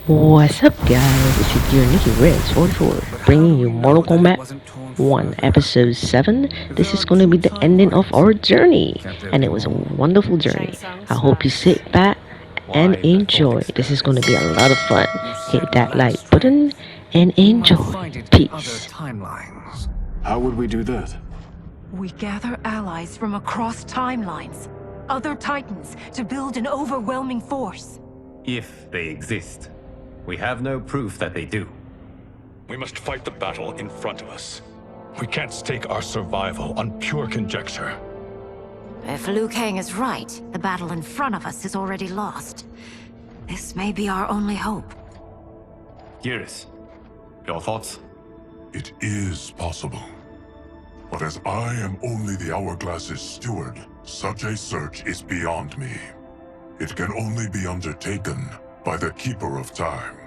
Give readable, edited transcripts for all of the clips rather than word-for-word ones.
What's up, guys? This is your Nicky Reds 44, bringing you Mortal Kombat 1, Episode 7. This is going to be the ending of our journey, and it was a wonderful journey. I hope you sit back and enjoy. This is going to be a lot of fun. Hit that like button and enjoy. Peace. How would we do that? We gather allies from across timelines, other titans, to build an overwhelming force. If they exist. We have no proof that they do. We must fight the battle in front of us. We can't stake our survival on pure conjecture. If Liu Kang is right, the battle in front of us is already lost. This may be our only hope. Geras, your thoughts? It is possible. But as I am only the Hourglass's steward, such a search is beyond me. It can only be undertaken by the Keeper of Time.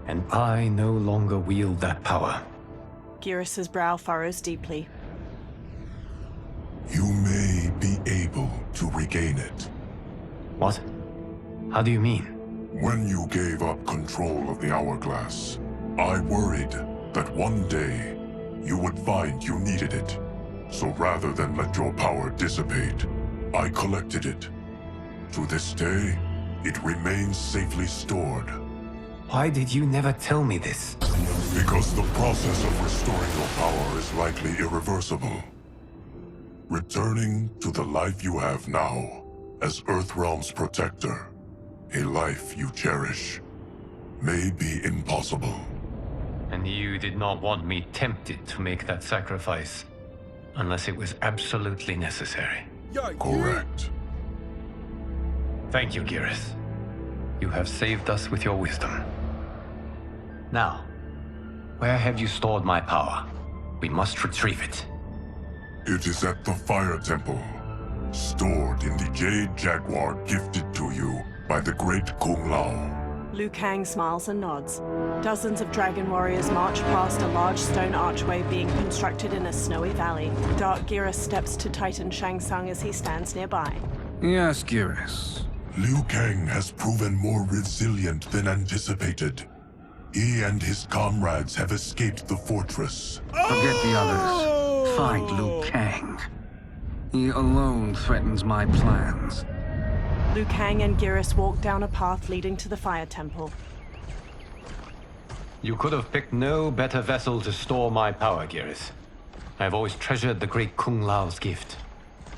And I no longer wield that power. Geras' brow furrows deeply. You may be able to regain it. What? How do you mean? When you gave up control of the Hourglass, I worried that one day you would find you needed it. So rather than let your power dissipate, I collected it. To this day, it remains safely stored. Why did you never tell me this? Because the process of restoring your power is likely irreversible. Returning to the life you have now, as Earthrealm's protector, a life you cherish, may be impossible. And you did not want me tempted to make that sacrifice, unless it was absolutely necessary. Correct. Thank you, Geras. You have saved us with your wisdom. Now, where have you stored my power? We must retrieve it. It is at the Fire Temple, stored in the Jade Jaguar gifted to you by the great Kung Lao. Liu Kang smiles and nods. Dozens of dragon warriors march past a large stone archway being constructed in a snowy valley. Dark Geras steps to Titan Shang Tsung as he stands nearby. Yes, Geras. Liu Kang has proven more resilient than anticipated. He and his comrades have escaped the fortress. Forget the others. Find Liu Kang. He alone threatens my plans. Liu Kang and Geras walk down a path leading to the Fire Temple. You could have picked no better vessel to store my power, Geras. I have always treasured the great Kung Lao's gift.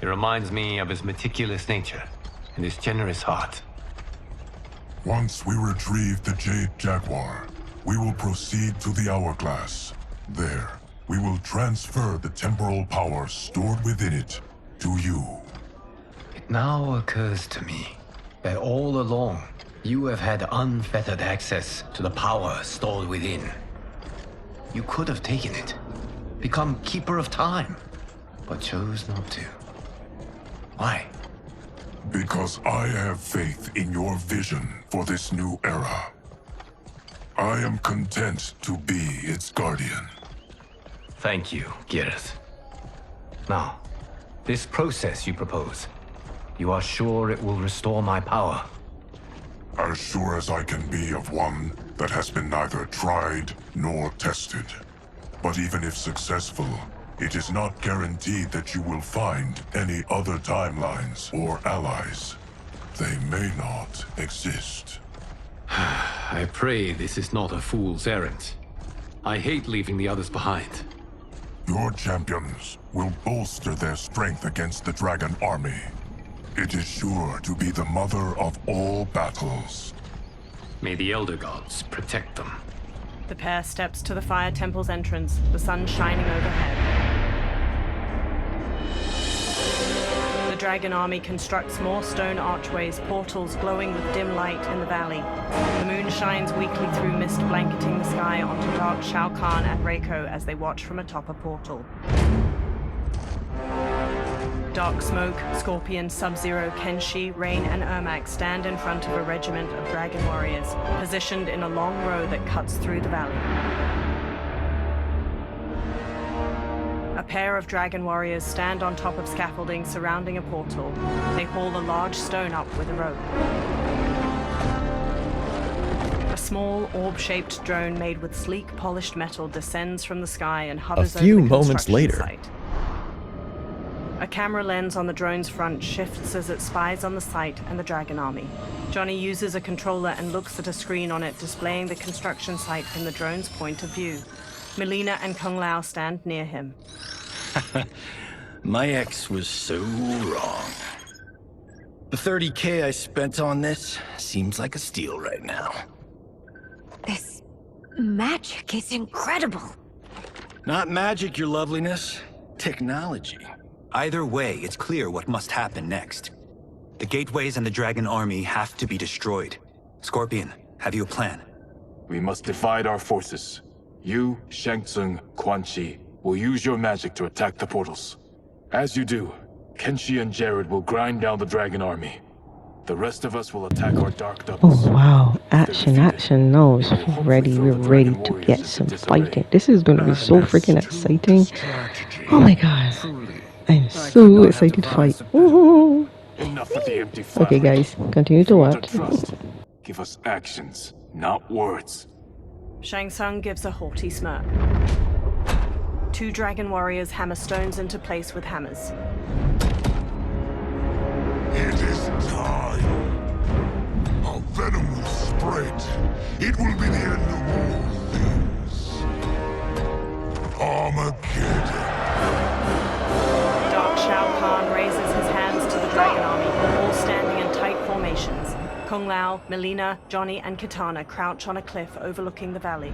It reminds me of his meticulous nature and his generous heart. Once we retrieve the Jade Jaguar, we will proceed to the Hourglass. There, we will transfer the temporal power stored within it to you. It now occurs to me that all along, you have had unfettered access to the power stored within. You could have taken it, become Keeper of Time, but chose not to. Why? Because I have faith in your vision for this new era. I am content to be its guardian. Thank you, Geras. Now, this process you propose, you are sure it will restore my power? As sure as I can be of one that has been neither tried nor tested. But even if successful, it is not guaranteed that you will find any other timelines or allies. They may not exist. I pray this is not a fool's errand. I hate leaving the others behind. Your champions will bolster their strength against the dragon army. It is sure to be the mother of all battles. May the Elder Gods protect them. The pair steps to the Fire Temple's entrance, the sun shining overhead. The dragon army constructs more stone archways, portals glowing with dim light in the valley. The moon shines weakly through mist blanketing the sky onto dark Shao Kahn and Reiko as they watch from atop a portal. Dark Smoke, Scorpion, Sub-Zero, Kenshi, Rain, and Ermac stand in front of a regiment of dragon warriors, positioned in a long row that cuts through the valley. A pair of dragon warriors stand on top of scaffolding surrounding a portal. They haul a large stone up with a rope. small, orb-shaped drone made with sleek, polished metal descends from the sky and hovers A few over the moments construction later. site. A camera lens on the drone's front shifts as it spies on the site and the Dragon Army. Johnny uses a controller and looks at a screen on it displaying the construction site from the drone's point of view. Melina and Kung Lao stand near him. My ex was so wrong. The 30K I spent on this seems like a steal right now. This magic is incredible. Not magic, your loveliness. Technology. Either way, it's clear what must happen next. The gateways and the Dragon Army have to be destroyed. Scorpion, have you a plan? We must divide our forces. You, Shang Tsung, Quan Chi will use your magic to attack the portals. As you do, Kenshi and Jared will grind down the Dragon Army. The rest of us will attack our dark doubles. Oh wow, action, no, it's ready, we're ready to get some fighting. This is gonna be so freaking exciting. Oh my god, I'm so excited to fight. Woohoo. Enough of the empty Okay guys, continue to watch. Give us actions, not words. Shang Tsung gives a haughty smirk. Two dragon warriors hammer stones into place with hammers. It is time. Our venom will spread. It will be the end of all things. Armageddon. Dark Shao Kahn raises his hands to the Dragon Army, all standing in tight formations. Kung Lao, Melina, Johnny, and Kitana crouch on a cliff overlooking the valley.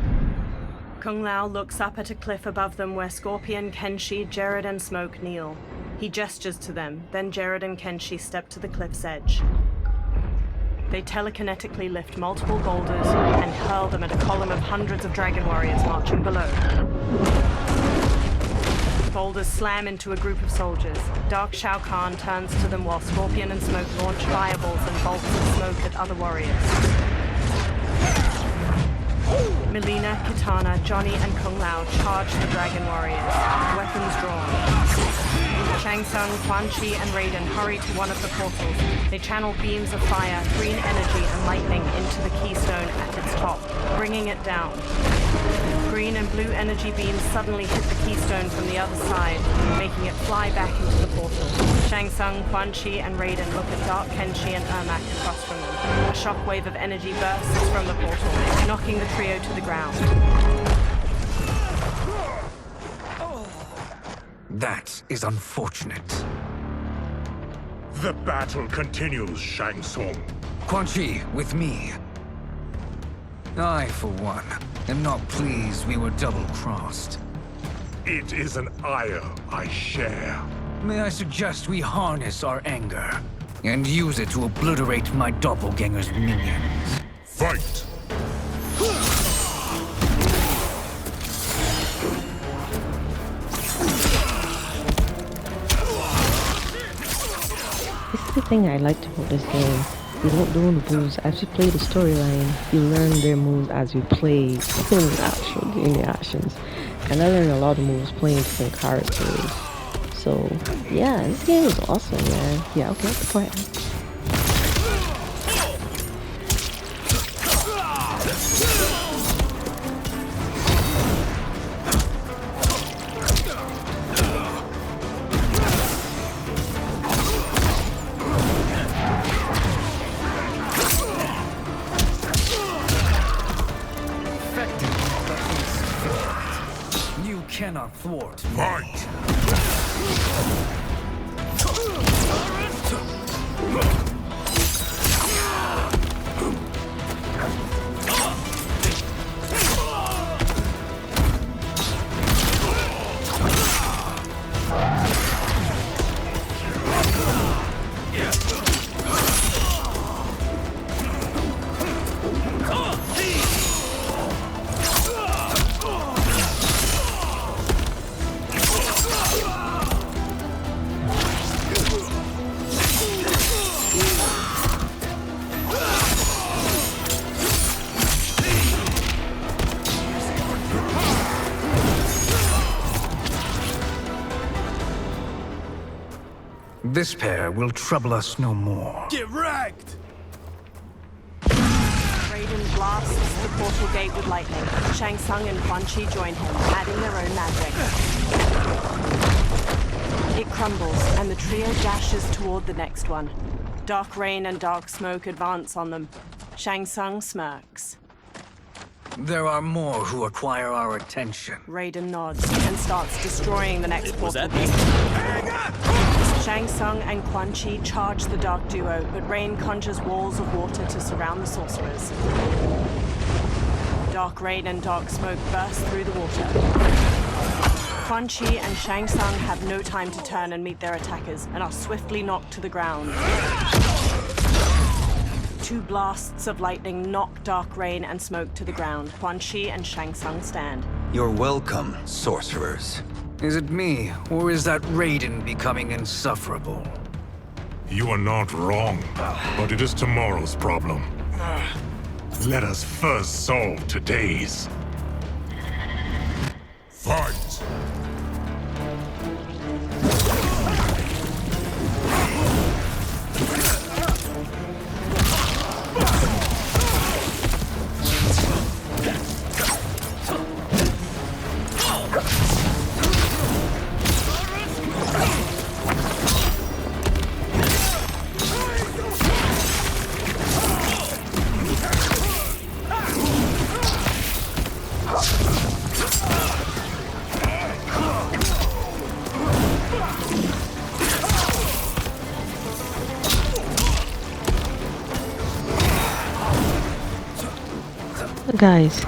Kung Lao looks up at a cliff above them where Scorpion, Kenshi, Jared, and Smoke kneel. He gestures to them, then Jared and Kenshi step to the cliff's edge. They telekinetically lift multiple boulders and hurl them at a column of hundreds of dragon warriors marching below. Boulders slam into a group of soldiers. Dark Shao Kahn turns to them while Scorpion and Smoke launch fireballs and bolts of smoke at other warriors. Melina, Kitana, Johnny, and Kung Lao charge the dragon warriors, weapons drawn. Shang Tsung, Quan Chi, and Raiden hurry to one of the portals. They channel beams of fire, green energy, and lightning into the keystone at its top, bringing it down. Green and blue energy beams suddenly hit the keystone from the other side, making it fly back into the portal. Shang Tsung, Quan Chi, and Raiden look at Dark Kenshi and Ermac across from them. A shockwave of energy bursts from the portal, knocking the trio to the ground. That is unfortunate. The battle continues, Shang Tsung. Quan Chi, with me. I, for one, am not pleased we were double-crossed. It is an ire I share. May I suggest we harness our anger and use it to obliterate my doppelganger's minions? Fight! This is the thing I liked about this game. You don't do the moves as you play the storyline. You learn their moves as you play in the actions. And I learned a lot of moves playing different characters. So yeah, this game is awesome, man. Yeah, okay, go ahead. Cannot thwart. Fight! This pair will trouble us no more. Get wrecked! Raiden blasts the portal gate with lightning. Shang Tsung and Quan Chi join him, adding their own magic. It crumbles, and the trio dashes toward the next one. Dark rain and dark smoke advance on them. Shang Tsung smirks. There are more who acquire our attention. Raiden nods and starts destroying the next portal gate. Shang Tsung and Quan Chi charge the dark duo, but Rain conjures walls of water to surround the sorcerers. Dark rain and dark smoke burst through the water. Quan Chi and Shang Tsung have no time to turn and meet their attackers, and are swiftly knocked to the ground. Two blasts of lightning knock dark rain and smoke to the ground. Quan Chi and Shang Tsung stand. You're welcome, sorcerers. Is it me, or is that Raiden becoming insufferable? You are not wrong, but it is tomorrow's problem. Let us first solve today's. Fight! Guys,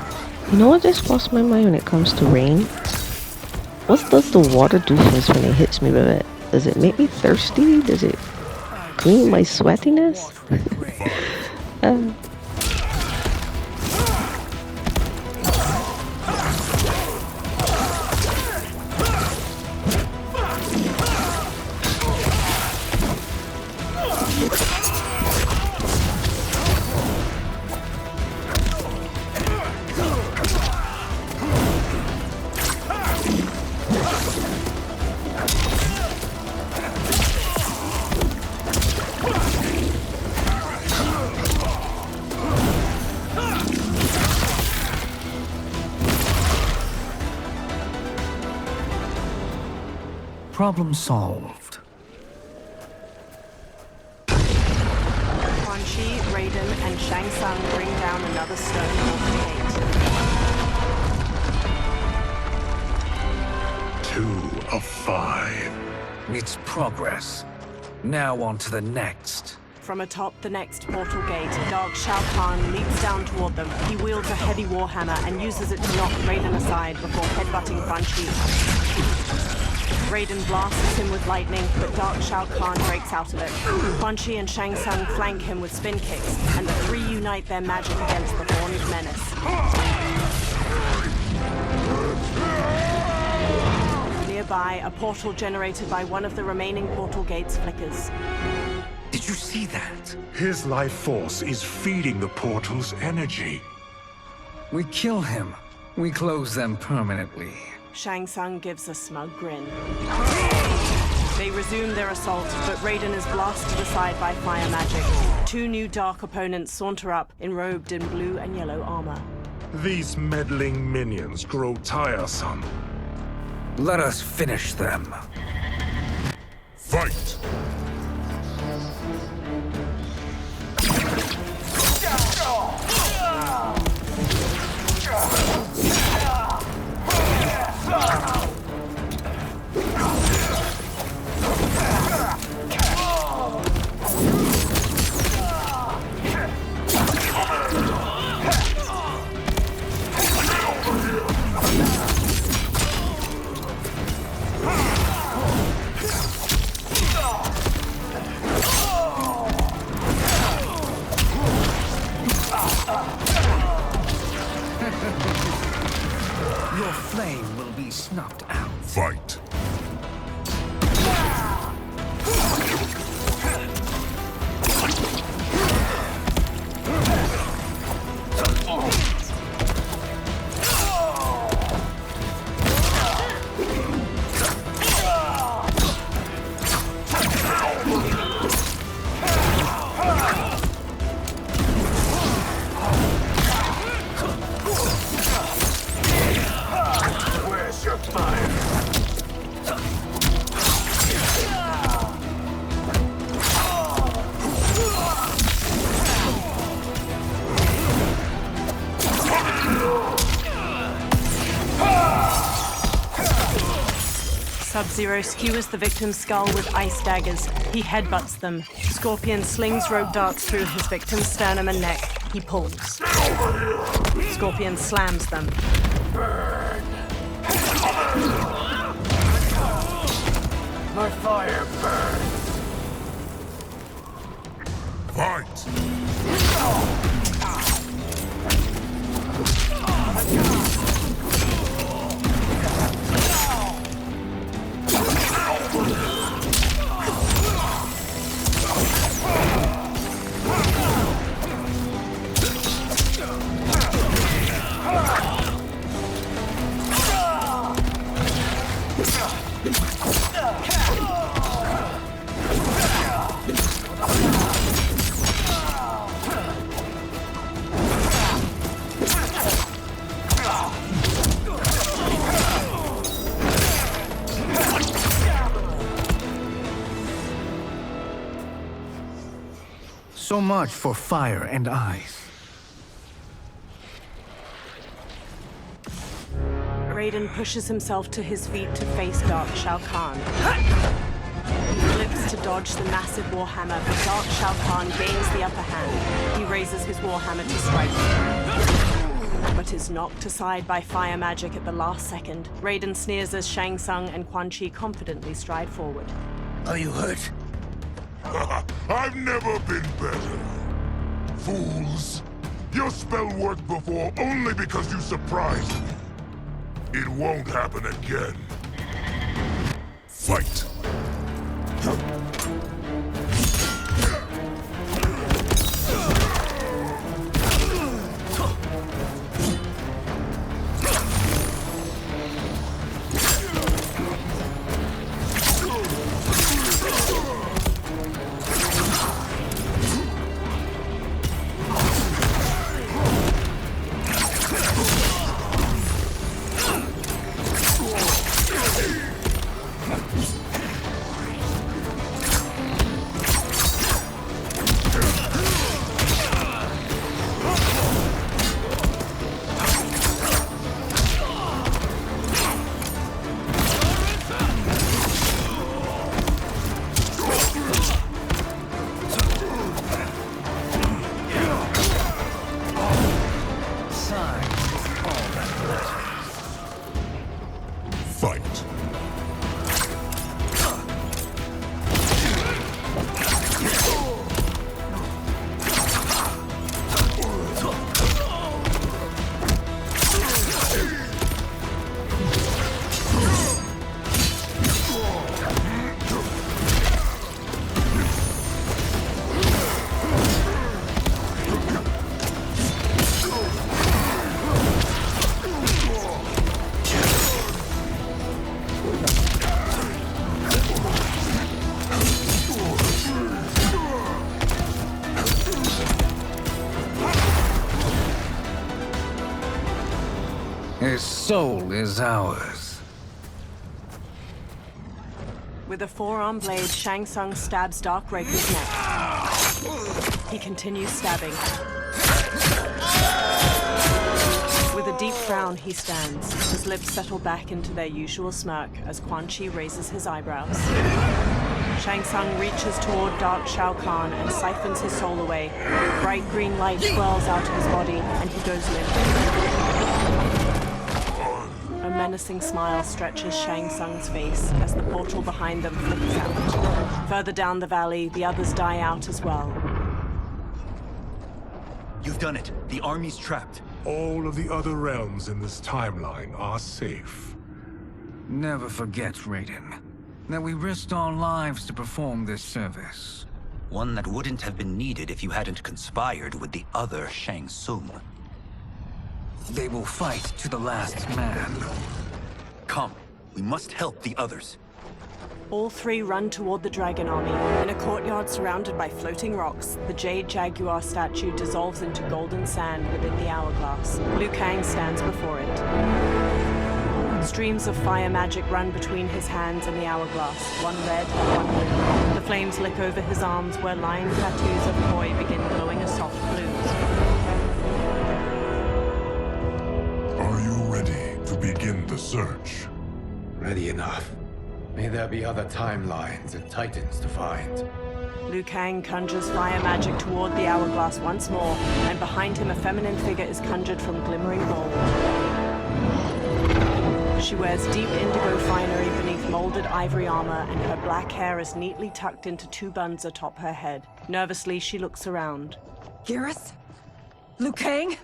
you know what just crossed my mind when it comes to rain? What does the water do first when it hits me with it? Does it make me thirsty? Does it clean my sweatiness? Problem solved. Quan Chi, Raiden, and Shang Tsung bring down another stone portal gate. 2 of 5. It's progress. Now on to the next. From atop the next portal gate, Dark Shao Kahn leaps down toward them. He wields a heavy warhammer and uses it to knock Raiden aside before headbutting Quan Chi. Raiden blasts him with lightning, but Dark Shao Kahn breaks out of it. Quan Chi and Shang Tsung flank him with spin kicks, and the three unite their magic against the Horned Menace. Nearby, a portal generated by one of the remaining portal gates flickers. Did you see that? His life force is feeding the portal's energy. We kill him. We close them permanently. Shang Tsung gives a smug grin. They resume their assault, but Raiden is blasted aside by fire magic. Two new dark opponents saunter up, enrobed in blue and yellow armor. These meddling minions grow tiresome. Let us finish them. Fight! Your flame will be snuffed out. Fight! Sub-Zero skewers the victim's skull with ice daggers. He headbutts them. Scorpion slings rope darts through his victim's sternum and neck. He pulls. Scorpion slams them. My fire burns. Fight! So much for fire and ice. Raiden pushes himself to his feet to face Dark Shao Kahn. He flips to dodge the massive Warhammer, but Dark Shao Kahn gains the upper hand. He raises his Warhammer to strike, but is knocked aside by fire magic at the last second. Raiden sneers as Shang Tsung and Quan Chi confidently stride forward. Are you hurt? I've never been better. Fools! Your spell worked before only because you surprised me. It won't happen again. Fight! His soul is ours. With a forearm blade, Shang Tsung stabs Dark Raker's neck. He continues stabbing. With a deep frown, he stands. His lips settle back into their usual smirk as Quan Chi raises his eyebrows. Shang Tsung reaches toward Dark Shao Kahn and siphons his soul away. Bright green light swirls out of his body, and he goes limp. A menacing smile stretches Shang Tsung's face as the portal behind them flickers out. Further down the valley, the others die out as well. You've done it. The army's trapped. All of the other realms in this timeline are safe. Never forget, Raiden, that we risked our lives to perform this service. One that wouldn't have been needed if you hadn't conspired with the other Shang Tsung. They will fight to the last man. Come, we must help the others. All three run toward the Dragon Army. In a courtyard surrounded by floating rocks, the Jade Jaguar statue dissolves into golden sand within the hourglass. Liu Kang stands before it. Streams of fire magic run between his hands and the hourglass, one red, one blue. The flames lick over his arms where line tattoos of Koi begin glowing a soft blue. Are you ready to begin the search? Ready enough. May there be other timelines and titans to find. Liu Kang conjures fire magic toward the hourglass once more, and behind him a feminine figure is conjured from glimmering gold. She wears deep indigo finery beneath molded ivory armor, and her black hair is neatly tucked into two buns atop her head. Nervously, she looks around. Garrus? Liu Kang?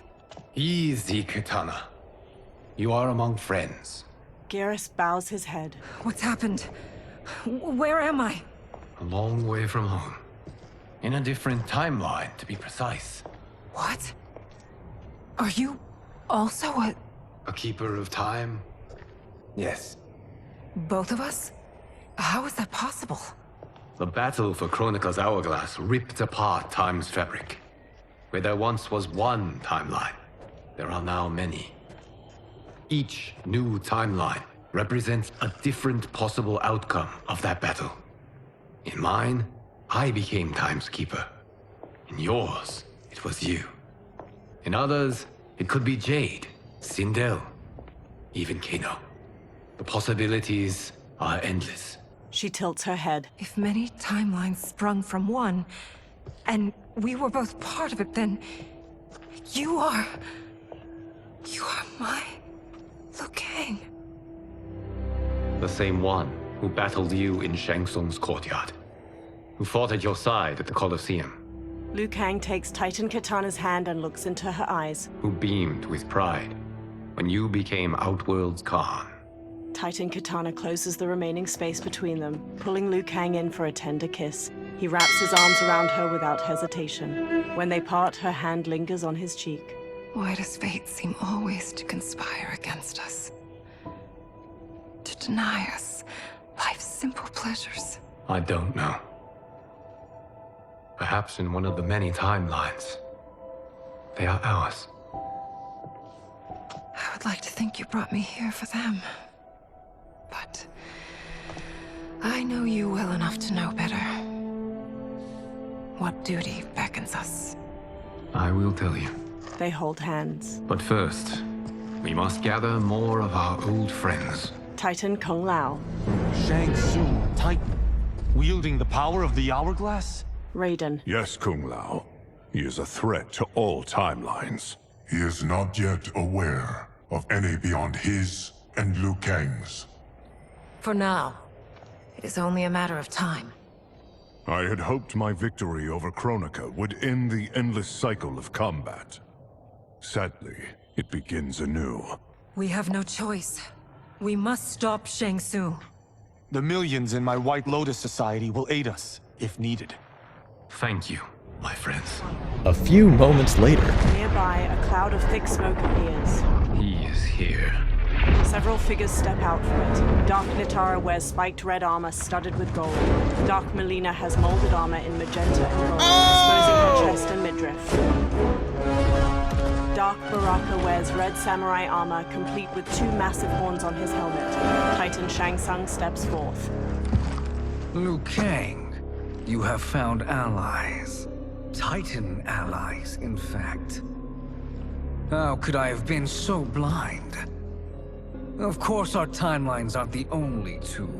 Easy, Katana. You are among friends. Garrus bows his head. What's happened? Where am I? A long way from home. In a different timeline, to be precise. What? Are you also a... A keeper of time? Yes. Both of us? How is that possible? The battle for Chronica's hourglass ripped apart time's fabric. Where there once was one timeline, there are now many. Each new timeline represents a different possible outcome of that battle. In mine, I became Time's Keeper. In yours, it was you. In others, it could be Jade, Sindel, even Kano. The possibilities are endless. She tilts her head. If many timelines sprung from one, and we were both part of it, then... You are my... Liu Kang. The same one who battled you in Shang Tsung's courtyard. Who fought at your side at the Colosseum. Liu Kang takes Titan Katana's hand and looks into her eyes. Who beamed with pride when you became Outworld's Khan. Titan Katana closes the remaining space between them, pulling Liu Kang in for a tender kiss. He wraps his arms around her without hesitation. When they part, her hand lingers on his cheek. Why does fate seem always to conspire against us? To deny us life's simple pleasures? I don't know. Perhaps in one of the many timelines, they are ours. I would like to think you brought me here for them. But I know you well enough to know better. What duty beckons us? I will tell you. They hold hands. But first, we must gather more of our old friends. Titan Kung Lao. Shang Tsung, Titan, wielding the power of the hourglass? Raiden. Yes, Kung Lao. He is a threat to all timelines. He is not yet aware of any beyond his and Liu Kang's. For now, it is only a matter of time. I had hoped my victory over Chronica would end the endless cycle of combat. Sadly, it begins anew. We have no choice. We must stop Shang Tsung. The millions in my White Lotus Society will aid us, if needed. Thank you, my friends. A few moments later... Nearby, a cloud of thick smoke appears. He is here. Several figures step out from it. Dark Nitara wears spiked red armor studded with gold. Dark Melina has molded armor in magenta and gold, exposing her chest and midriff. Dark Baraka wears red samurai armor, complete with two massive horns on his helmet. Titan Shang Tsung steps forth. Liu Kang, you have found allies. Titan allies, in fact. How could I have been so blind? Of course our timelines aren't the only two.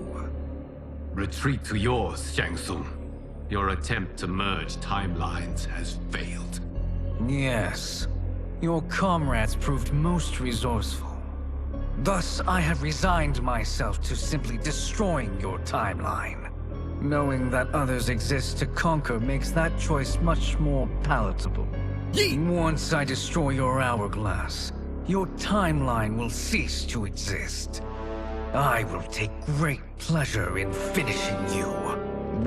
Retreat to yours, Shang Tsung. Your attempt to merge timelines has failed. Yes. Your comrades proved most resourceful. Thus, I have resigned myself to simply destroying your timeline. Knowing that others exist to conquer makes that choice much more palatable. Once I destroy your hourglass, your timeline will cease to exist. I will take great pleasure in finishing you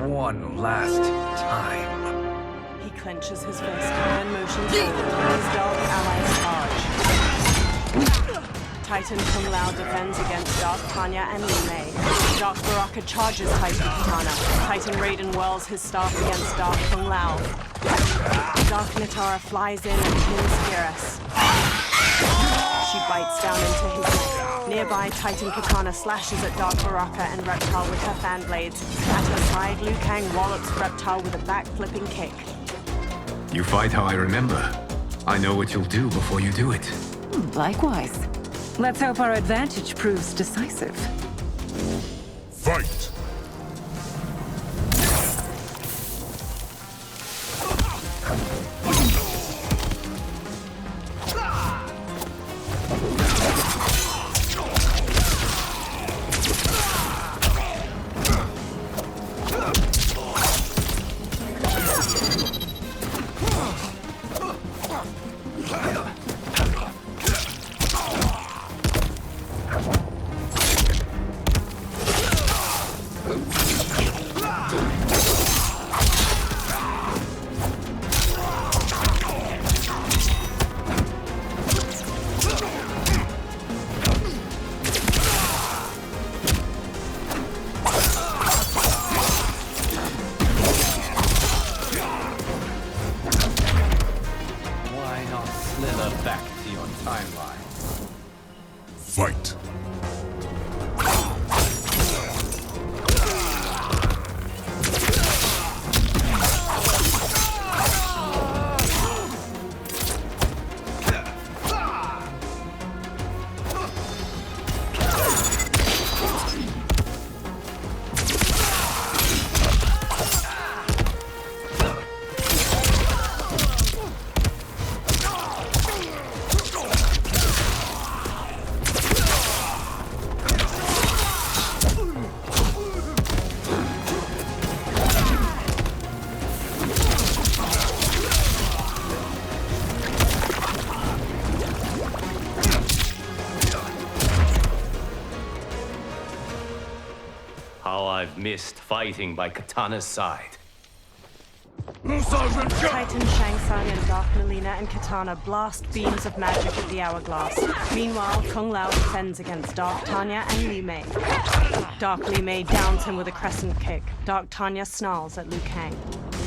one last time. He clenches his fist, then motions forward. His dark allies charge. Titan Kung Lao defends against Dark Tanya and Li Mei. Dark Baraka charges Titan Katana. Titan Raiden whirls his staff against Dark Kung Lao. Dark Nitara flies in and pins Garrus. She bites down into his neck. Nearby, Titan Katana slashes at Dark Baraka and Reptile with her fan blades. At her side, Liu Kang wallops Reptile with a back-flipping kick. You fight how I remember. I know what you'll do before you do it. Likewise. Let's hope our advantage proves decisive. Fight! Fight! How I've missed fighting by Katana's side. Titan Shang Tsung and Dark Melina and Katana blast beams of magic at the hourglass. Meanwhile, Kung Lao defends against Dark Tanya and Liu Mei. Dark Liu Mei downs him with a crescent kick. Dark Tanya snarls at Liu Kang.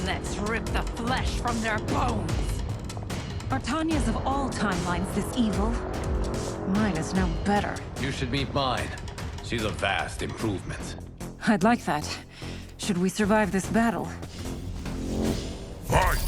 Let's rip the flesh from their bones! Are Tanya's of all timelines this evil? Mine is no better. You should meet mine. She's a vast improvement. I'd like that. Should we survive this battle? Fight!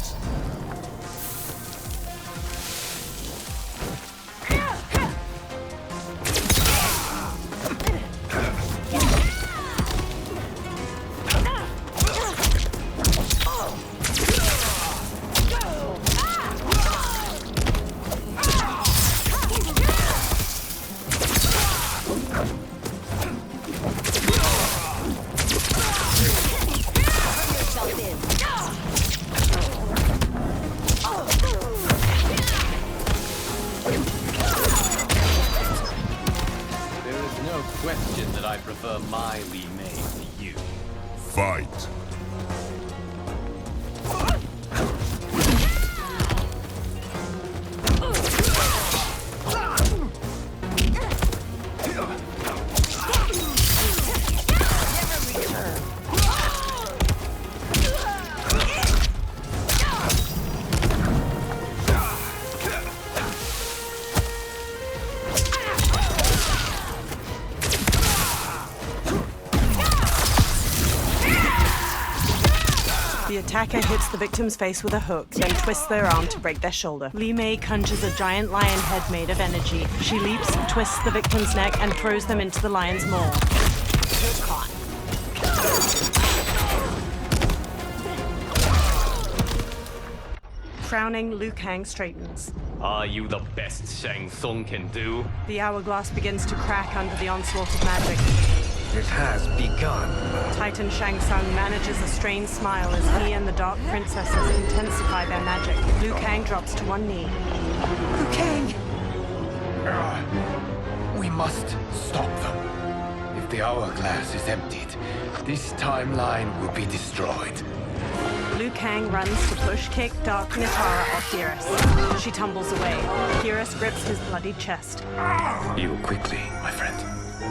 Question that I prefer my Li Mei to you. Fight! The attacker hits the victim's face with a hook, then twists their arm to break their shoulder. Li Mei conjures a giant lion head made of energy. She leaps, twists the victim's neck, and throws them into the lion's maw. Frowning, Liu Kang straightens. Are you the best Shang Tsung can do? The hourglass begins to crack under the onslaught of magic. It has begun. Titan Shang Tsung manages a strained smile as he and the Dark Princesses intensify their magic. Liu Kang drops to one knee. Liu Kang! We must stop them. If the hourglass is emptied, this timeline will be destroyed. Liu Kang runs to push kick Dark Nitara off Geras. She tumbles away. Geras grips his bloodied chest. Heal quickly, my friend.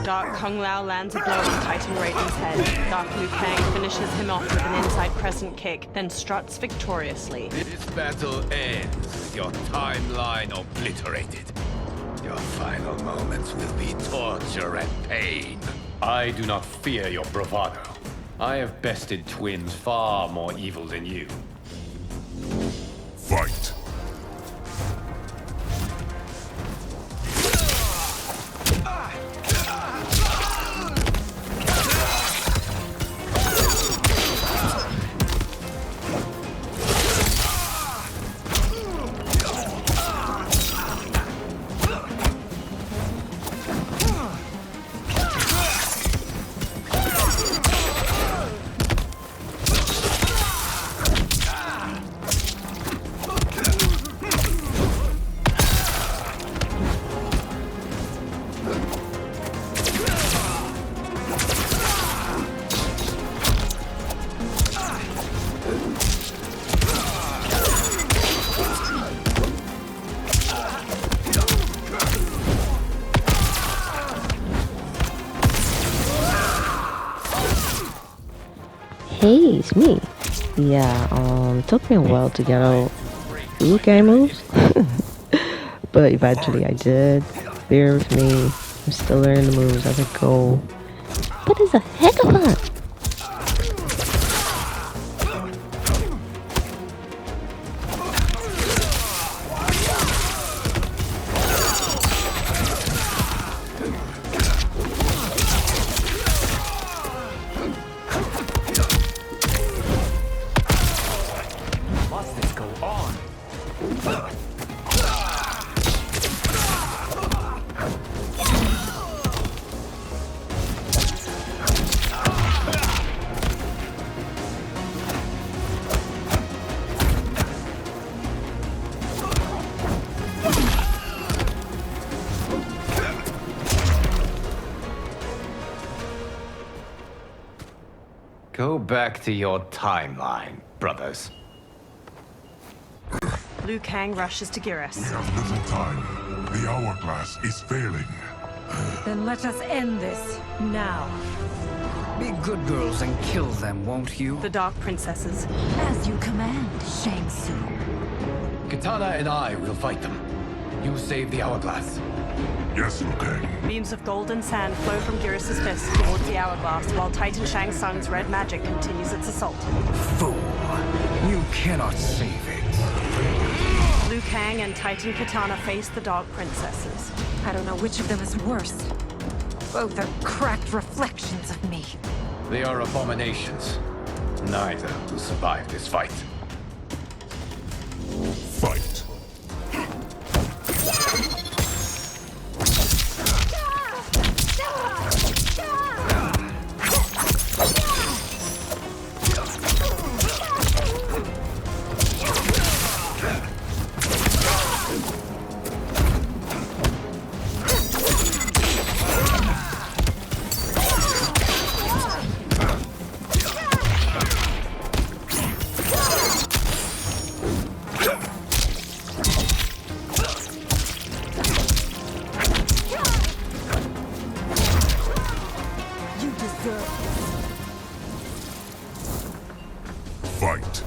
Dark Kung Lao lands a blow on Titan Raiden's head. Dark Liu Kang finishes him off with an inside crescent kick, then struts victoriously. This battle ends with your timeline obliterated. Your final moments will be torture and pain. I do not fear your bravado. I have bested twins far more evil than you. Fight! Hey, it's me. Yeah, took me a while to get out Liu Kang moves, but eventually I did. Bear with me. I'm still learning the moves as I go. But it's a heck of fun. Must this go on? Go back to your timeline, brothers. Liu Kang rushes to We Geras. have little time. The hourglass is failing. Then let us end this now. Be good girls and kill them, won't you? The Dark Princesses. As you command, Shang Tsung. Katana and I will fight them. You save the hourglass. Yes, Liu Kang. Beams of golden sand flow from Geras' fist towards the hourglass, while Titan Shang Tsung's red magic continues its assault. Fool. You cannot save it. Liu Kang and Titan Katana face the Dark Princesses. I don't know which of them is worse. Both are cracked reflections of me. They are abominations. Neither will survive this fight. Fight. You deserve Fight.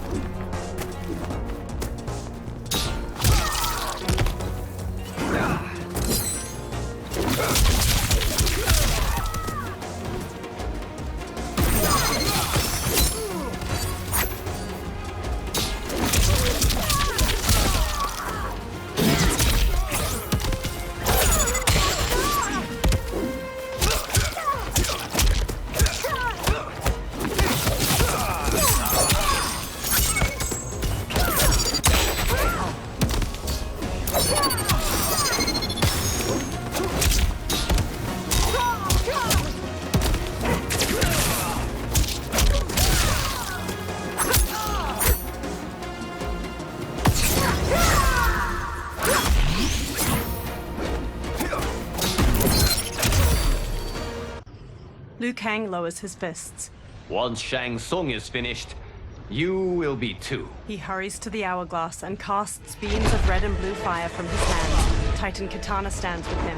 Liu Kang lowers his fists. Once Shang Tsung is finished, you will be too. He hurries to the hourglass and casts beams of red and blue fire from his hands. Titan Katana stands with him.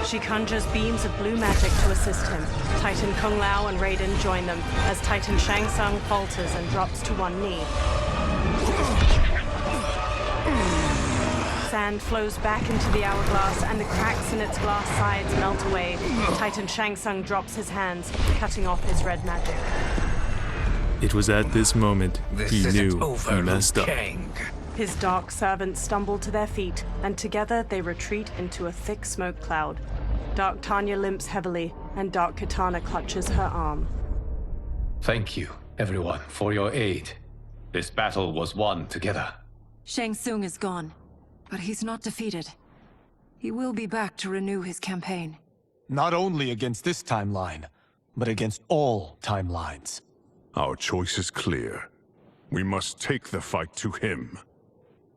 She conjures beams of blue magic to assist him. Titan Kung Lao and Raiden join them as Titan Shang Tsung falters and drops to one knee. Sand flows back into the hourglass and the cracks in its glass sides melt away. Titan Shang Tsung drops his hands, cutting off his red magic. It was at this moment he This knew isn't over, he messed Liu up. Kang. His dark servants stumble to their feet, and together they retreat into a thick smoke cloud. Dark Tanya limps heavily, and Dark Katana clutches her arm. Thank you, everyone, for your aid. This battle was won together. Shang Tsung is gone, but he's not defeated. He will be back to renew his campaign. Not only against this timeline, but against all timelines. Our choice is clear. We must take the fight to him.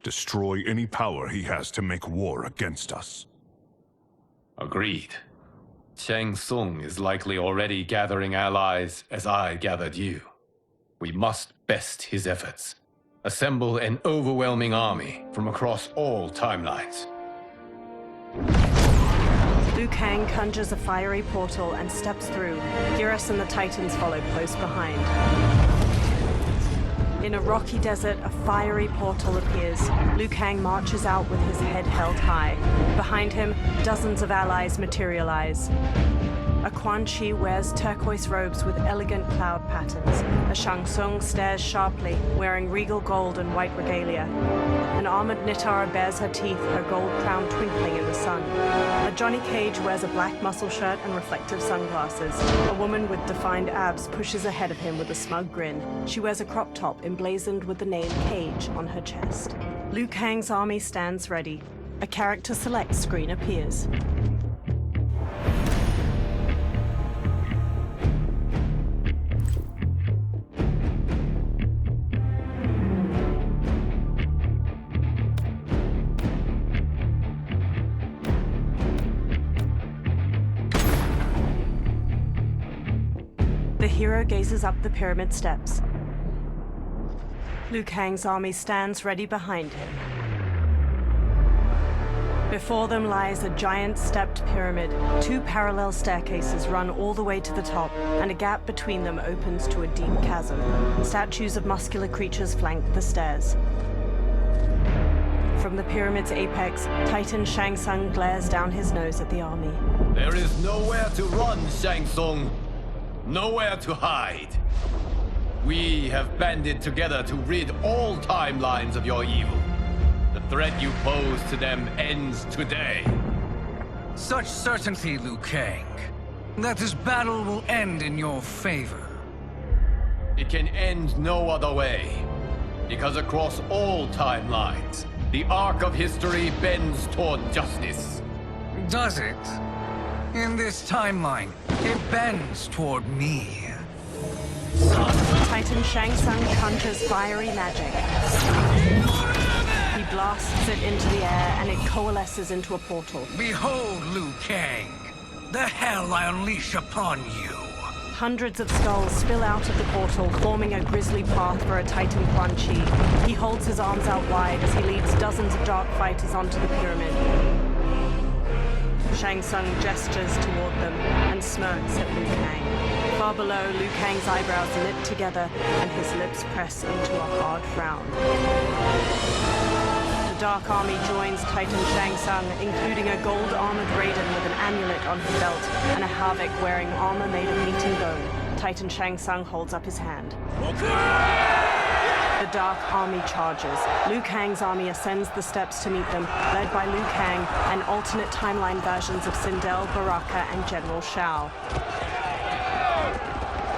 Destroy any power he has to make war against us. Agreed. Shang Tsung is likely already gathering allies as I gathered you. We must best his efforts. Assemble an overwhelming army from across all timelines. Liu Liu Kang conjures a fiery portal and steps through. Geras and the Titans follow close behind. In a rocky desert, a fiery portal appears. Liu Kang marches out with his head held high. Behind him, dozens of allies materialize. A Quan Chi wears turquoise robes with elegant cloud patterns. A Shang Tsung stares sharply, wearing regal gold and white regalia. An armored Nitara bares her teeth, her gold crown twinkling in the sun. A Johnny Cage wears a black muscle shirt and reflective sunglasses. A woman with defined abs pushes ahead of him with a smug grin. She wears a crop top emblazoned with the name Cage on her chest. Liu Kang's army stands ready. A character select screen appears. The hero gazes up the pyramid steps. Liu Kang's army stands ready behind him. Before them lies a giant stepped pyramid. 2 parallel staircases run all the way to the top, and a gap between them opens to a deep chasm. Statues of muscular creatures flank the stairs. From the pyramid's apex, Titan Shang Tsung glares down his nose at the army. There is nowhere to run, Shang Tsung. Nowhere to hide. We have banded together to rid all timelines of your evil. The threat you pose to them ends today. Such certainty, Liu Kang, that this battle will end in your favor. It can end no other way, because across all timelines, the arc of history bends toward justice. Does it? In this timeline, it bends toward me. Titan Shang Tsung conjures fiery magic. He blasts it into the air and it coalesces into a portal. Behold, Liu Kang, the hell I unleash upon you. Hundreds of skulls spill out of the portal, forming a grisly path for a Titan Quan Chi. He holds his arms out wide as he leads dozens of dark fighters onto the pyramid. Shang Tsung gestures toward them and smirks at Liu Kang. Far below, Liu Kang's eyebrows knit together and his lips press into a hard frown. The Dark Army joins Titan Shang Tsung, including a gold-armored Raiden with an amulet on his belt and a Havik wearing armor made of meat and bone. Titan Shang Tsung holds up his hand. The Dark Army charges. Liu Kang's army ascends the steps to meet them, led by Liu Kang and alternate timeline versions of Sindel, Baraka, and General Shao.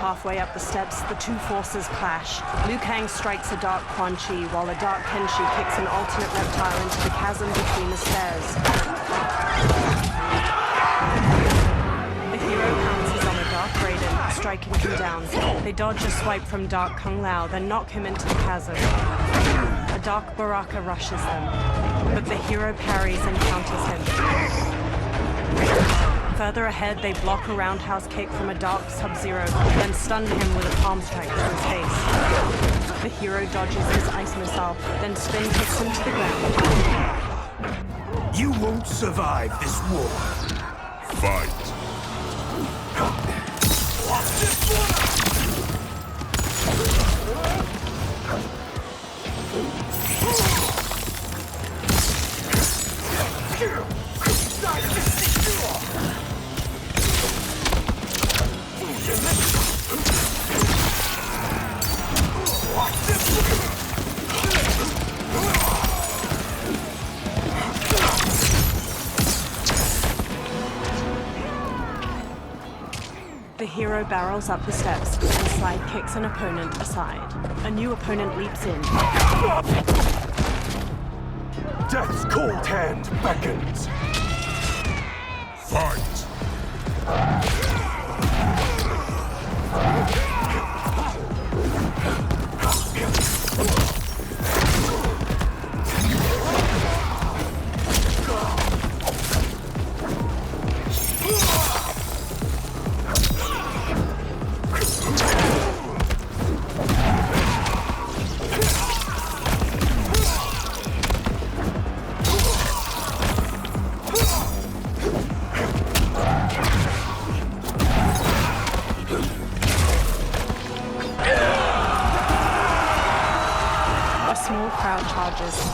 Halfway up the steps, the two forces clash. Liu Kang strikes a Dark Quan Chi, while a Dark Kenshi kicks an alternate reptile into the chasm between the stairs. The hero pounces on a Dark Raiden, striking him down. They dodge a swipe from Dark Kung Lao, then knock him into the chasm. A Dark Baraka rushes them, but the hero parries and counters him. Further ahead, they block a roundhouse kick from a Dark Sub-Zero, then stun him with a palm strike to his face. The hero dodges his ice missile, then spin kicks him to the ground. You won't survive this war. Fight. The hero barrels up the steps and slide kicks an opponent aside. A new opponent leaps in. Death's cold hand beckons. Fight!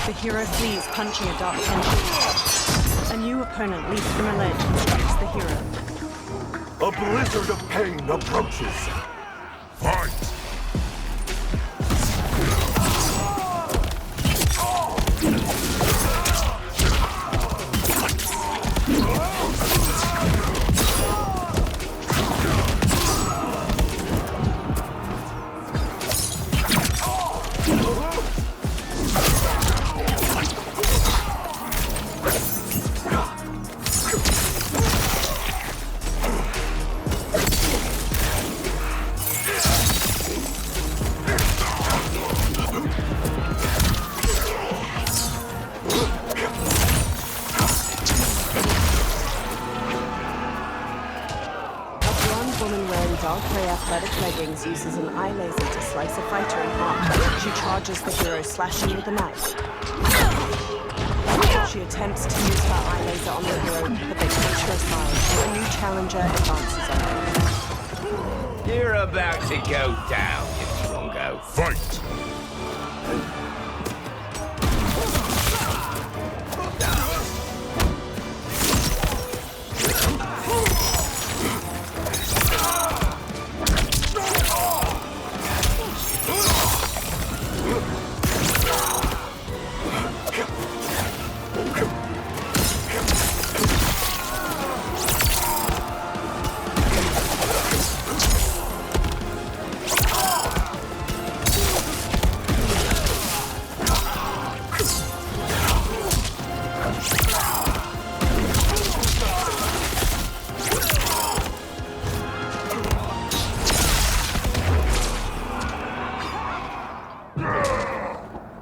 The hero flees, punching a dark Kenshi. A new opponent leaps from a ledge and strikes the hero. A blizzard of pain approaches. Fight! Leggings uses an eye laser to slice a fighter in half. She charges the hero, slashing with a knife. She attempts to use her eye laser on the hero, but they catch her aside, and a new challenger advances on her. You're about to go down, you Drongo. Fight!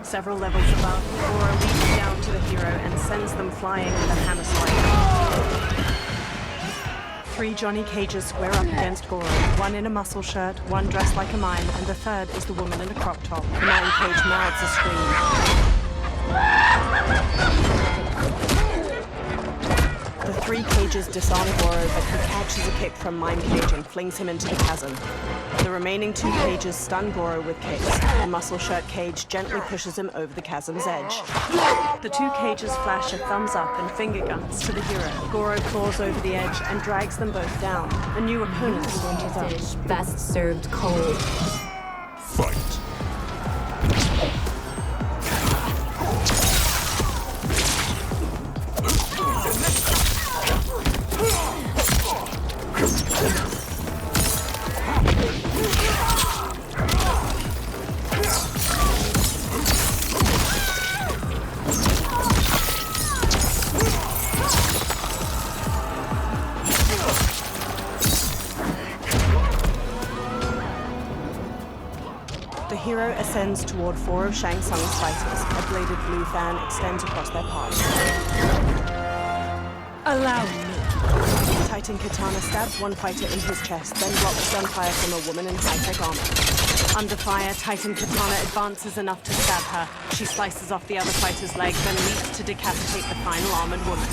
Several levels above, Goro leaps down to the hero and sends them flying with a hammer strike. 3 Johnny Cages square up against Goro, one in a muscle shirt, one dressed like a mime, and the third is the woman in a crop top. The Mime Cage mouths a scream. The 3 cages disarm Goro, but he catches a kick from Mime Cage and flings him into the chasm. The remaining 2 cages stun Goro with kicks. The muscle shirt cage gently pushes him over the chasm's edge. The 2 cages flash a thumbs up and finger guns to the hero. Goro claws over the edge and drags them both down. A new opponent launches up. Best served cold. Fight! The hero ascends toward 4 of Shang Tsung's fighters. A bladed blue fan extends across their paths. Allow me. Titan Katana stabs one fighter in his chest, then blocks gunfire from a woman in high-tech armor. Under fire, Titan Katana advances enough to stab her. She slices off the other fighter's leg, then leaps to decapitate the final armored woman.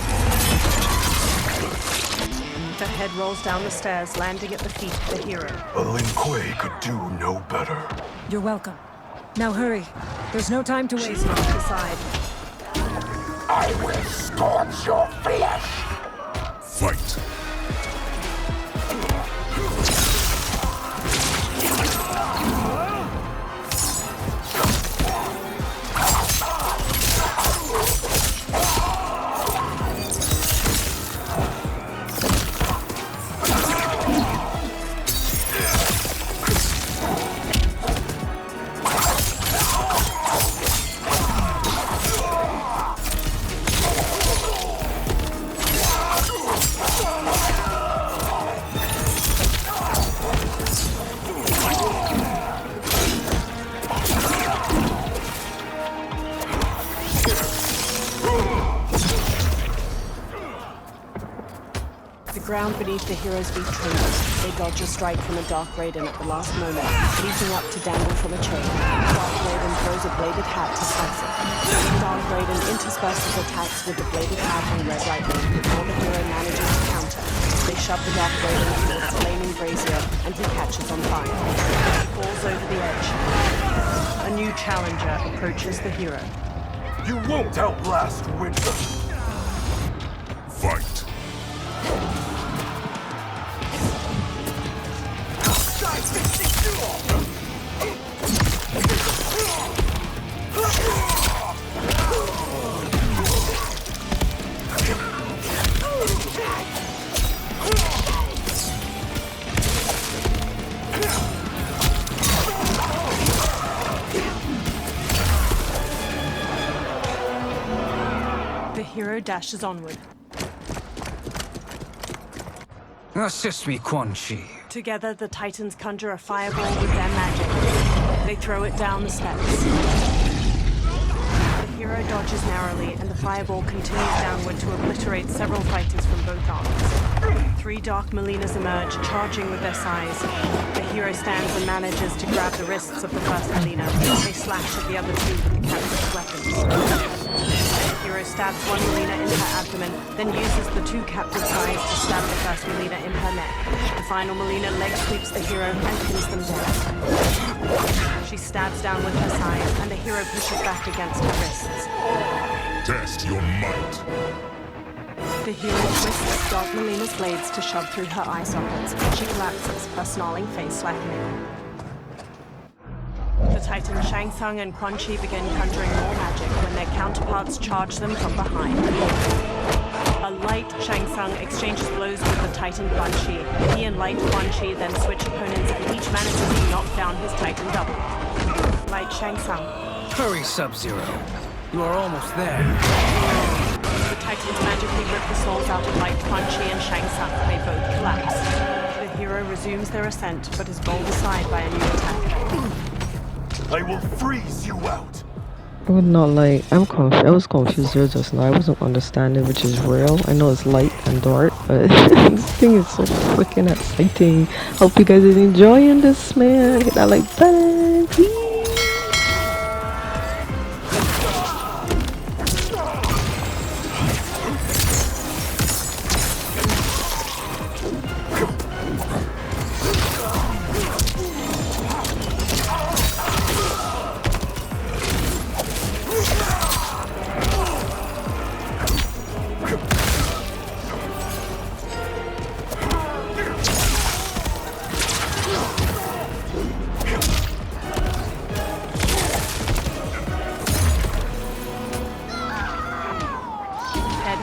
The head rolls down the stairs, landing at the feet of the hero. A Lin Kuei could do no better. You're welcome. Now hurry. There's no time to waste. She's knocked aside. I will scorch your flesh! Fight! The ground beneath the hero's feet trembles. They dodge a strike from a Dark Raiden at the last moment, leaping up to dangle from a chain. Dark Raiden throws a bladed hat to slice it. Dark Raiden intersperses attacks with the bladed hat and red lightning before the hero manages to counter. They shove the Dark Raiden towards a flaming brazier, and he catches on fire. He falls over the edge. A new challenger approaches the hero. You won't outlast winter. Fight. The hero dashes onward. Assist me, Quan Chi. Together, the Titans conjure a fireball with their magic. They throw it down the steps. The hero dodges narrowly, and the fireball continues downward to obliterate several fighters from both arms. 3 Dark Molinas emerge, charging with their size. The hero stands and manages to grab the wrists of the first Molina. They slash at the other 2 with the captured weapons. The hero stabs one Molina in her abdomen, then uses the 2 captive sides to stab the first Molina in her neck. The final Molina leg sweeps the hero and pins them down. She stabs down with her sides, and the hero pushes back against her wrists. Test your might. The hero twists Dark Molina's blades to shove through her eye sockets, and she collapses, her snarling face slackening. The Titans Shang Tsung and Quan Chi begin conjuring more magic when their counterparts charge them from behind. A light Shang Tsung exchanges blows with the Titan Quan Chi. He and light Quan Chi then switch opponents, and each manages to knock down his Titan double. Light Shang Tsung. Hurry, Sub-Zero. You are almost there. The Titans magically rip the souls out of light Quan Chi and Shang Tsung. They both collapse. The hero resumes their ascent, but is bowled aside by a new attack. I will freeze you out. I would not like. I was confused here just now. I wasn't understanding which is real. I know it's light and dark, but this thing is so freaking exciting. Hope you guys are enjoying this, man. Hit that like button, please.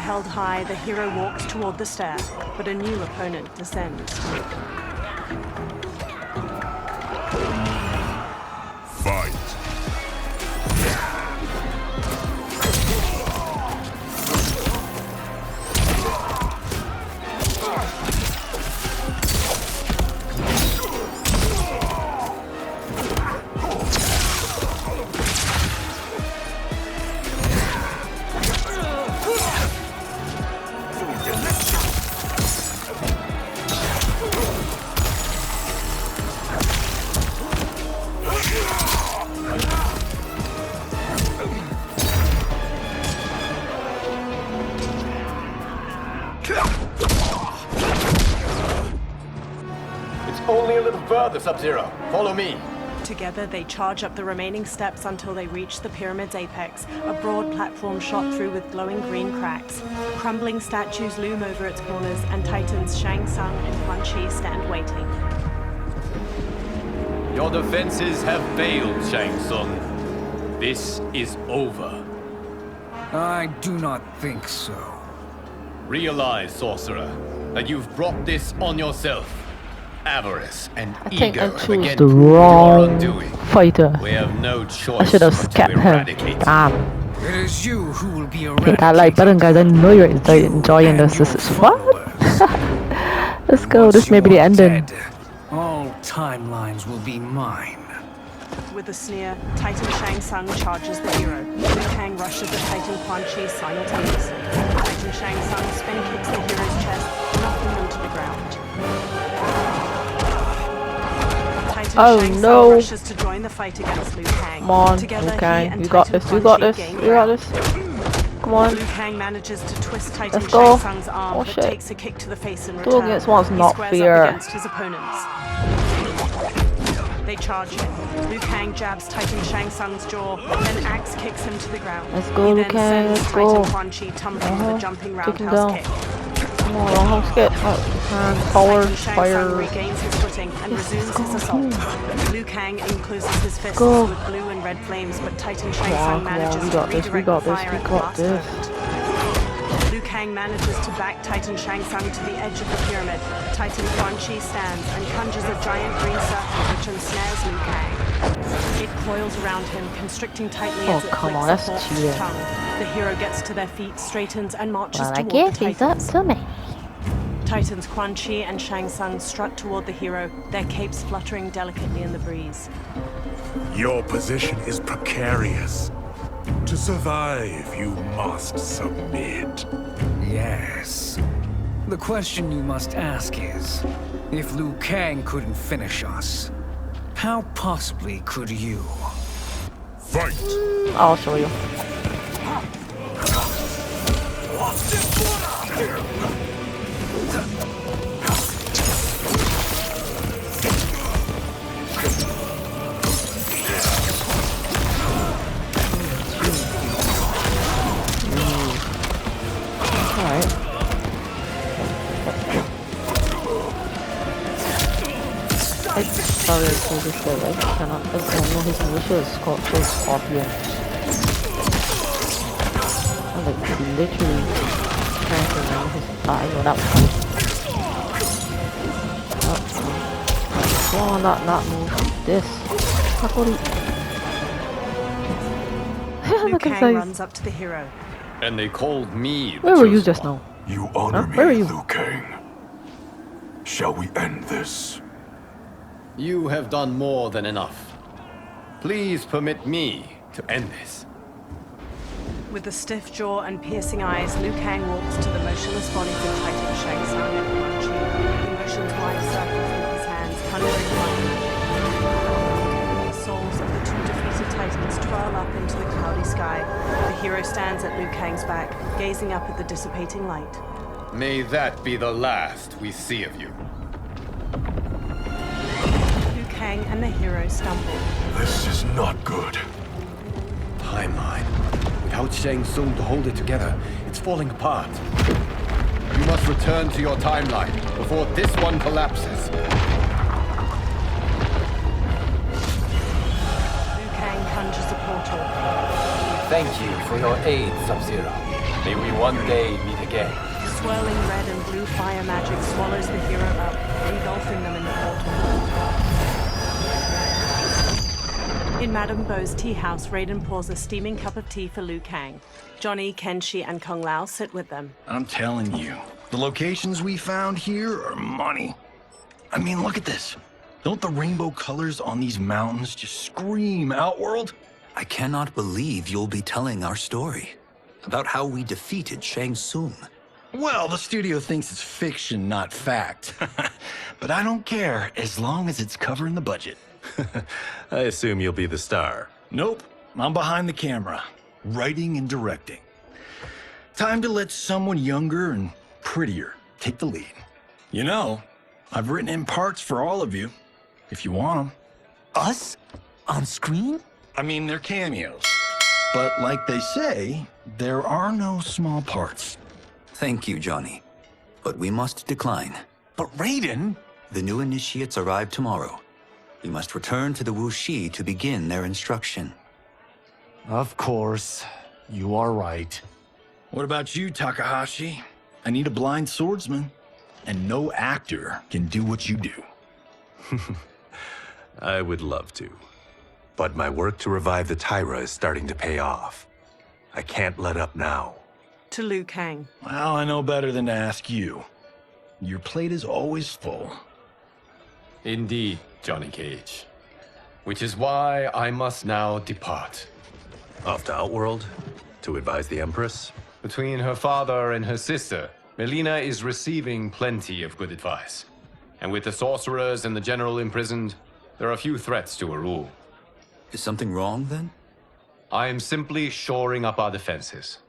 Held high, the hero walks toward the stair, but a new opponent descends. Fight. Only a little further, Sub-Zero. Follow me. Together, they charge up the remaining steps until they reach the pyramid's apex, a broad platform shot through with glowing green cracks. Crumbling statues loom over its corners, and Titans Shang Tsung and Quan Chi stand waiting. Your defenses have failed, Shang Tsung. This is over. I do not think so. Realize, sorcerer, that you've brought this on yourself. Avarice and I think I ego have chose again the proved your wrong undoing. fighter. We have no choice I should have but to skipped him. eradicate. Damn. It is you who will be Hit that like button, guys. I know you're enjoying this. This is fun. Let's go. This may be the ending. All timelines will be mine. With a sneer, Titan Shang Tsung charges the hero. Liu Kang rushes at Titan Quan Chi simultaneously. Titan Shang Tsung spin kicks the hero's chest, knocking them to the ground. Titan Shang Tsung rushes to join the fight against Liu Kang. Come on, Together, Liu Kang. he and You got Titan this. You Quan got Chi this. gain You got ground. this. Come on. Liu Kang manages to twist Titan Let's go. Shang Tsung's arm, Oh, but shit. takes a kick to the face in Two return. against one's He not squares fair. up against his opponents. They charge him. Liu Kang jabs Titan Shang Tsung's jaw, then axe kicks him to the ground. Let's go, He Liu then Kang, sends let's Titan go. Quan Chi tumbling with a jumping Take him roundhouse down. kick. Come on, roundhouse kick. Power, Titan Shang fire. Tsung regains his footing and resumes his assault. Liu Kang encloses his fists Go. with blue and red flames, but Titan Shang Come Tsung on, manages we to got this, we redirect got the this, fire we at the got last this. moment. Liu Kang manages to back Titan Shang Tsung to the edge of the pyramid. Titan Quan Chi stands and conjures a giant green serpent which ensnares Liu Kang. It coils around him, constricting tightly as it come on, flicks that's a forked cheating. tongue. The hero gets to their feet, straightens, and marches Well, I toward guess the he's up Titans. to me. Titans Quan Chi and Shang Tsung strut toward the hero, their capes fluttering delicately in the breeze. Your position is precarious. To survive, you must submit. Yes. The question you must ask is, if Liu Kang couldn't finish us, how possibly could you? Fight! I'll show you. Alright. Sorry, I told this guy, I cannot. I don't know his militia is called Scorpion. I'm like literally trying to remember his. I know that one. Come on, not move. This. Liu Kang runs up to the hero. And they called me the Where were you chosen just one. now? You honor me, Where are you? Liu Kang. Shall we end this? You have done more than enough. Please permit me to end this. With a stiff jaw and piercing eyes, Liu Kang walks to the motionless bodies of Titan Shang Tsung and Quan Chi. He motions wide circles with his hands, conjuring fire. The souls of the two defeated Titans twirl up into the cloudy sky. The hero stands at Liu Kang's back, gazing up at the dissipating light. May that be the last we see of you. Liu Kang and the hero stumble. This is not good. Timeline. Without Shang Tsung to hold it together, it's falling apart. You must return to your timeline before this one collapses. Liu Kang conjures a portal. Thank you for your aid, Sub-Zero. May we one day meet again. Swirling red and blue fire magic swallows the hero up, engulfing them in the portal. In Madame Beau's tea house, Raiden pours a steaming cup of tea for Liu Kang. Johnny, Kenshi, and Kung Lao sit with them. I'm telling you, the locations we found here are money. I mean, look at this. Don't the rainbow colors on these mountains just scream Outworld? I cannot believe you'll be telling our story about how we defeated Shang Tsung. Well, the studio thinks it's fiction, not fact. But I don't care, as long as it's covering the budget. I assume you'll be the star. Nope, I'm behind the camera, writing and directing. Time to let someone younger and prettier take the lead. You know, I've written in parts for all of you, if you want them. Us? On screen? I mean, they're cameos. But like they say, there are no small parts. Thank you, Johnny. But we must decline. But Raiden? The new initiates arrive tomorrow. We must return to the Wuxi to begin their instruction. Of course. You are right. What about you, Takahashi? I need a blind swordsman. And no actor can do what you do. I would love to. But my work to revive the Tyra is starting to pay off. I can't let up now. To Liu Kang. Well, I know better than to ask you. Your plate is always full. Indeed, Johnny Cage. Which is why I must now depart. Off to Outworld? To advise the Empress? Between her father and her sister, Melina is receiving plenty of good advice. And with the sorcerers and the general imprisoned, there are few threats to her rule. Is something wrong, then? I am simply shoring up our defenses.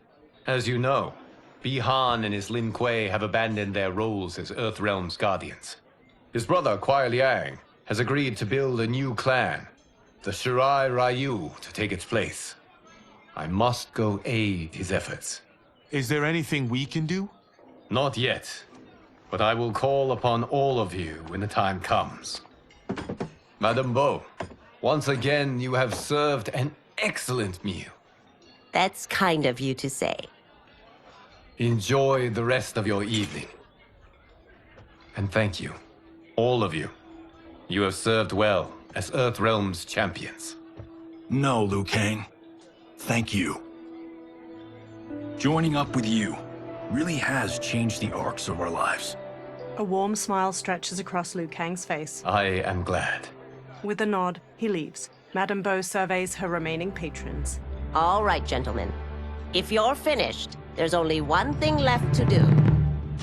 As you know, Bi-Han and his Lin Kuei have abandoned their roles as Earthrealm's guardians. His brother, Kuai Liang, has agreed to build a new clan, the Shirai Ryu, to take its place. I must go aid his efforts. Is there anything we can do? Not yet, but I will call upon all of you when the time comes. Madame Bo, once again you have served an excellent meal. That's kind of you to say. Enjoy the rest of your evening. And thank you, all of you. You have served well as Earthrealm's champions. No, Liu Kang. Thank you. Joining up with you really has changed the arcs of our lives. A warm smile stretches across Liu Kang's face. I am glad. With a nod, he leaves. Madame Bo surveys her remaining patrons. All right, gentlemen. If you're finished, there's only one thing left to do.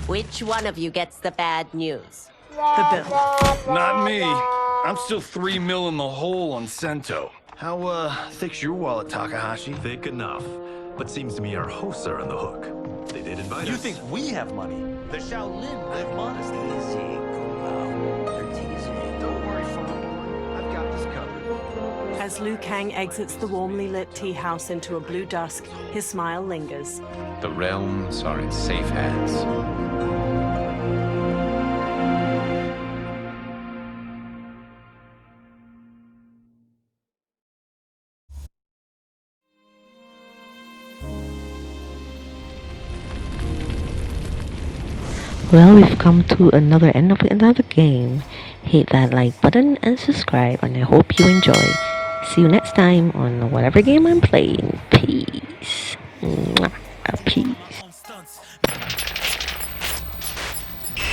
Which one of you gets the bad news? The bill. Not me. I'm still 3 mil in the hole on Sento. How, thick's your wallet, Takahashi? Thick enough. But seems to me our hosts are on the hook. They did invite us. You think we have money? The Shaolin live modestly. Easy, cool. They're teasing. Don't worry, Father. I've got this covered. As Liu Kang exits the warmly lit tea house into a blue dusk, his smile lingers. The realms are in safe hands. Well, we've come to another end of another game. Hit that like button and subscribe, and I hope you enjoy. See you next time on whatever game I'm playing. Peace. Mwah. Peace.